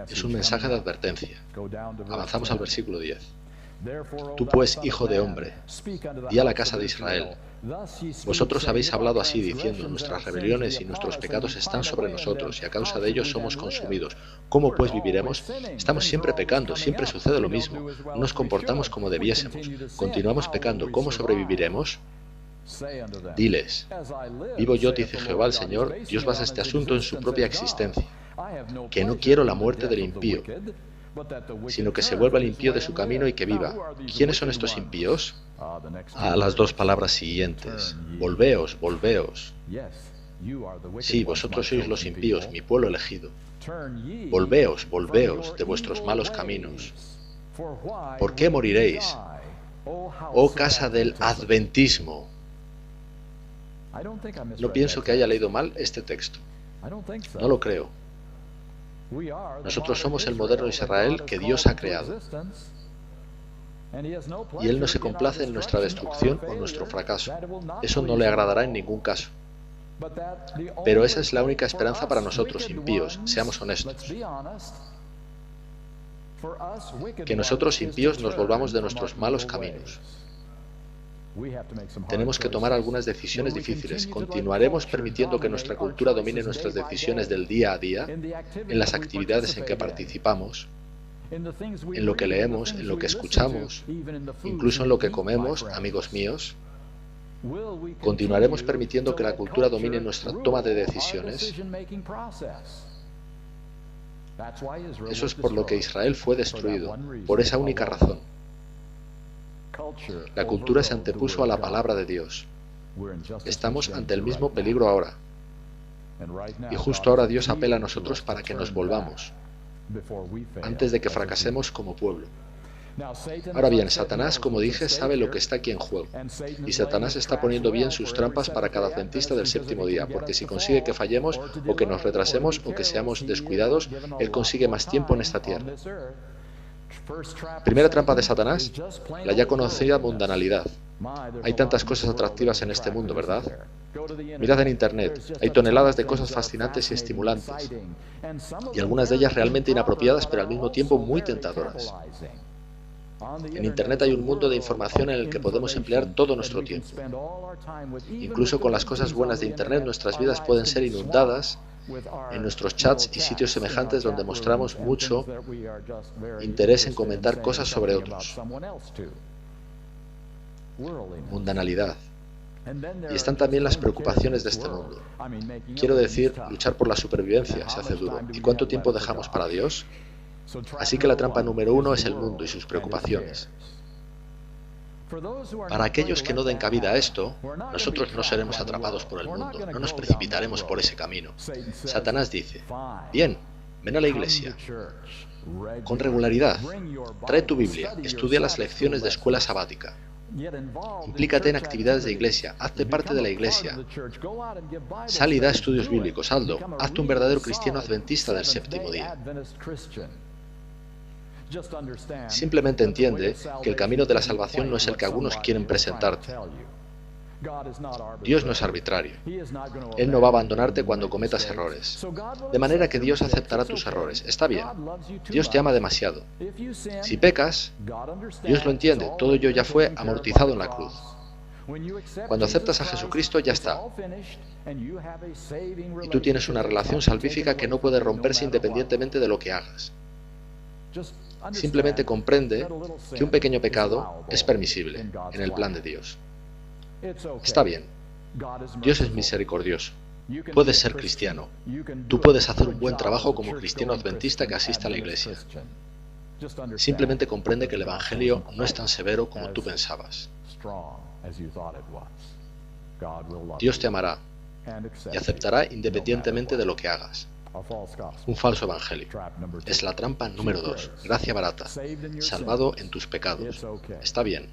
Es un mensaje de advertencia. Avanzamos al versículo 10. Tú pues, hijo de hombre, di a la casa de Israel: vosotros habéis hablado así, diciendo, nuestras rebeliones y nuestros pecados están sobre nosotros, y a causa de ellos somos consumidos. ¿Cómo pues viviremos? Estamos siempre pecando, siempre sucede lo mismo. No nos comportamos como debiésemos. Continuamos pecando. ¿Cómo sobreviviremos? Diles: vivo yo, dice Jehová el Señor, Dios basa este asunto en su propia existencia, que no quiero la muerte del impío, sino que se vuelva el impío de su camino y que viva. ¿Quiénes son estos impíos? A las dos palabras siguientes: volveos, volveos. Sí, vosotros sois los impíos, mi pueblo elegido. Volveos, volveos de vuestros malos caminos. ¿Por qué moriréis, oh casa del adventismo? No pienso que haya leído mal este texto. No lo creo. Nosotros somos el moderno Israel que Dios ha creado. Y Él no se complace en nuestra destrucción o nuestro fracaso. Eso no le agradará en ningún caso. Pero esa es la única esperanza para nosotros, impíos, seamos honestos. Que nosotros, impíos, nos volvamos de nuestros malos caminos. Tenemos que tomar algunas decisiones difíciles. ¿Continuaremos permitiendo que nuestra cultura domine nuestras decisiones del día a día, en las actividades en que participamos, en lo que leemos, en lo que escuchamos, incluso en lo que comemos, amigos míos? ¿Continuaremos permitiendo que la cultura domine nuestra toma de decisiones? Eso es por lo que Israel fue destruido, por esa única razón. La cultura se antepuso a la palabra de Dios. Estamos ante el mismo peligro ahora. Y justo ahora Dios apela a nosotros para que nos volvamos, antes de que fracasemos como pueblo. Ahora bien, Satanás, como dije, sabe lo que está aquí en juego. Y Satanás está poniendo bien sus trampas para cada adventista del séptimo día, porque si consigue que fallemos, o que nos retrasemos, o que seamos descuidados, él consigue más tiempo en esta tierra. Primera trampa de Satanás, la ya conocida mundanalidad. Hay tantas cosas atractivas en este mundo, ¿verdad? Mirad en Internet, hay toneladas de cosas fascinantes y estimulantes, y algunas de ellas realmente inapropiadas, pero al mismo tiempo muy tentadoras. En Internet hay un mundo de información en el que podemos emplear todo nuestro tiempo. Incluso con las cosas buenas de Internet, nuestras vidas pueden ser inundadas en nuestros chats y sitios semejantes donde mostramos mucho interés en comentar cosas sobre otros. Mundanalidad. Y están también las preocupaciones de este mundo. Quiero decir, luchar por la supervivencia se hace duro. ¿Y cuánto tiempo dejamos para Dios? Así que la trampa número 1 es el mundo y sus preocupaciones. Para aquellos que no den cabida a esto, nosotros no seremos atrapados por el mundo, no nos precipitaremos por ese camino. Satanás dice: bien, ven a la iglesia, con regularidad, trae tu Biblia, estudia las lecciones de escuela sabática, implícate en actividades de iglesia, hazte parte de la iglesia, sal y da estudios bíblicos, hazlo, hazte un verdadero cristiano adventista del séptimo día. Simplemente entiende que el camino de la salvación no es el que algunos quieren presentarte. Dios no es arbitrario. Él no va a abandonarte cuando cometas errores. De manera que Dios aceptará tus errores. Está bien. Dios te ama demasiado. Si pecas, Dios lo entiende. Todo ello ya fue amortizado en la cruz. Cuando aceptas a Jesucristo, ya está. Y tú tienes una relación salvífica que no puede romperse independientemente de lo que hagas. Simplemente comprende que un pequeño pecado es permisible en el plan de Dios. Está bien. Dios es misericordioso. Puedes ser cristiano. Tú puedes hacer un buen trabajo como cristiano adventista que asiste a la iglesia. Simplemente comprende que el Evangelio no es tan severo como tú pensabas. Dios te amará y aceptará independientemente de lo que hagas. Un falso evangelio. Es la trampa número 2. Gracia barata. Salvado en tus pecados. Está bien.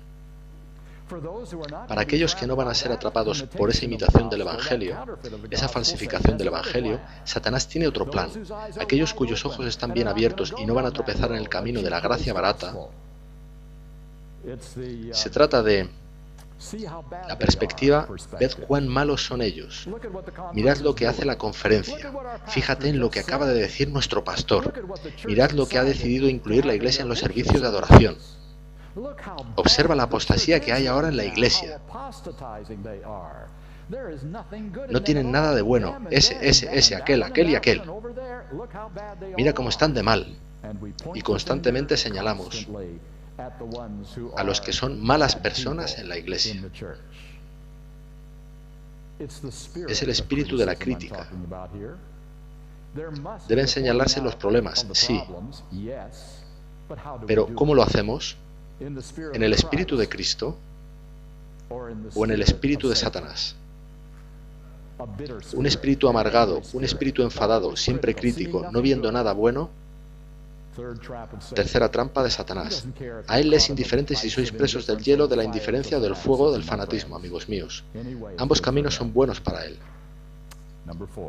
Para aquellos que no van a ser atrapados por esa imitación del evangelio, esa falsificación del evangelio, Satanás tiene otro plan. Aquellos cuyos ojos están bien abiertos y no van a tropezar en el camino de la gracia barata, se trata de la perspectiva: ved cuán malos son ellos. Mirad lo que hace la conferencia. Fíjate en lo que acaba de decir nuestro pastor. Mirad lo que ha decidido incluir la iglesia en los servicios de adoración. Observa la apostasía que hay ahora en la iglesia. No tienen nada de bueno. Ese, aquel y aquel. Mira cómo están de mal. Y constantemente señalamos a los que son malas personas en la iglesia. Es el espíritu de la crítica. Deben señalarse los problemas, sí. Pero ¿cómo lo hacemos? ¿En el espíritu de Cristo o en el espíritu de Satanás? Un espíritu amargado, un espíritu enfadado, siempre crítico, no viendo nada bueno. Tercera trampa de Satanás. A él le es indiferente si sois presos del hielo, de la indiferencia o del fuego del fanatismo, amigos míos. Ambos caminos son buenos para él.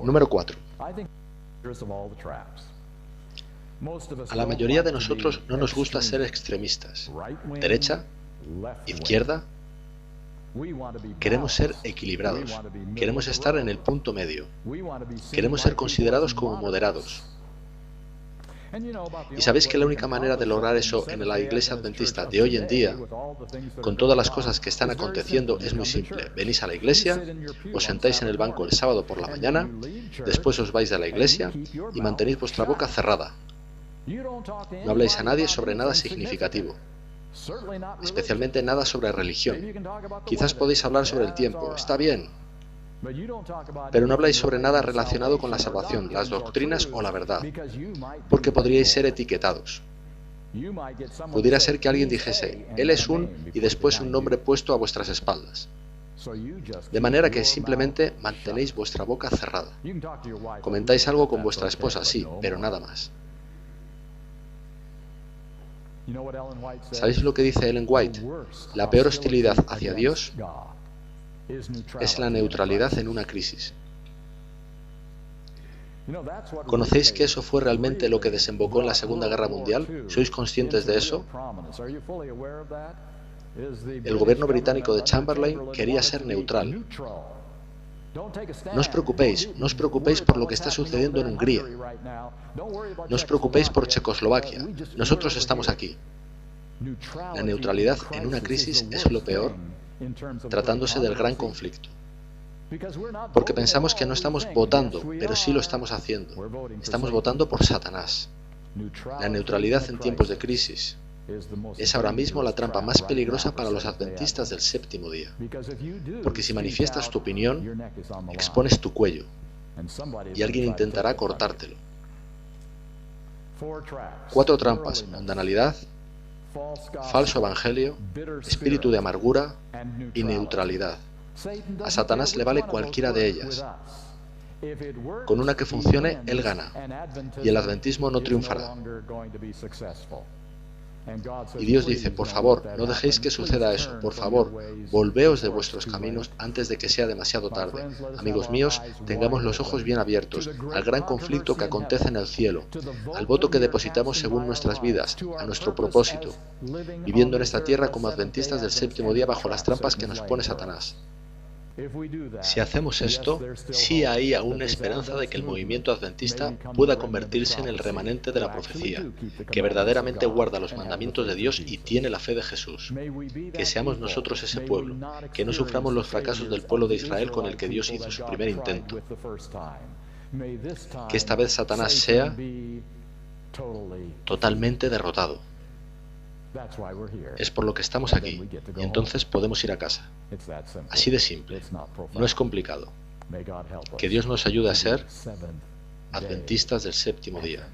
Número 4. A la mayoría de nosotros no nos gusta ser extremistas. Derecha, izquierda. Queremos ser equilibrados. Queremos estar en el punto medio. Queremos ser considerados como moderados. Y sabéis que la única manera de lograr eso en la iglesia adventista de hoy en día, con todas las cosas que están aconteciendo, es muy simple. Venís a la iglesia, os sentáis en el banco el sábado por la mañana, después os vais de la iglesia y mantenéis vuestra boca cerrada. No habláis a nadie sobre nada significativo, especialmente nada sobre religión. Quizás podéis hablar sobre el tiempo, está bien, pero no habláis sobre nada relacionado con la salvación, las doctrinas o la verdad, porque podríais ser etiquetados. Pudiera ser que alguien dijese, él es un, y después un nombre puesto a vuestras espaldas. De manera que simplemente mantenéis vuestra boca cerrada. Comentáis algo con vuestra esposa, sí, pero nada más. ¿Sabéis lo que dice Ellen White? La peor hostilidad hacia Dios es la neutralidad en una crisis. ¿Conocéis que eso fue realmente lo que desembocó en la Segunda Guerra Mundial? ¿Sois conscientes de eso? El gobierno británico de Chamberlain quería ser neutral. No os preocupéis por lo que está sucediendo en Hungría. No os preocupéis por Checoslovaquia. Nosotros estamos aquí. La neutralidad en una crisis es lo peor, tratándose del gran conflicto. Porque pensamos que no estamos votando, pero sí lo estamos haciendo. Estamos votando por Satanás. La neutralidad en tiempos de crisis es ahora mismo la trampa más peligrosa para los adventistas del séptimo día. Porque si manifiestas tu opinión, expones tu cuello y alguien intentará cortártelo. 4 trampas: mundanalidad, falso evangelio, espíritu de amargura y neutralidad. A Satanás le vale cualquiera de ellas. Con una que funcione, él gana, y el adventismo no triunfará. Y Dios dice, por favor, no dejéis que suceda eso, por favor, volveos de vuestros caminos antes de que sea demasiado tarde. Amigos míos, tengamos los ojos bien abiertos al gran conflicto que acontece en el cielo, al voto que depositamos según nuestras vidas, a nuestro propósito, viviendo en esta tierra como adventistas del séptimo día bajo las trampas que nos pone Satanás. Si hacemos esto, sí hay aún esperanza de que el movimiento adventista pueda convertirse en el remanente de la profecía, que verdaderamente guarda los mandamientos de Dios y tiene la fe de Jesús. Que seamos nosotros ese pueblo, que no suframos los fracasos del pueblo de Israel con el que Dios hizo su primer intento. Que esta vez Satanás sea totalmente derrotado. Es por lo que estamos aquí, y entonces podemos ir a casa. Así de simple. No es complicado. Que Dios nos ayude a ser adventistas del séptimo día.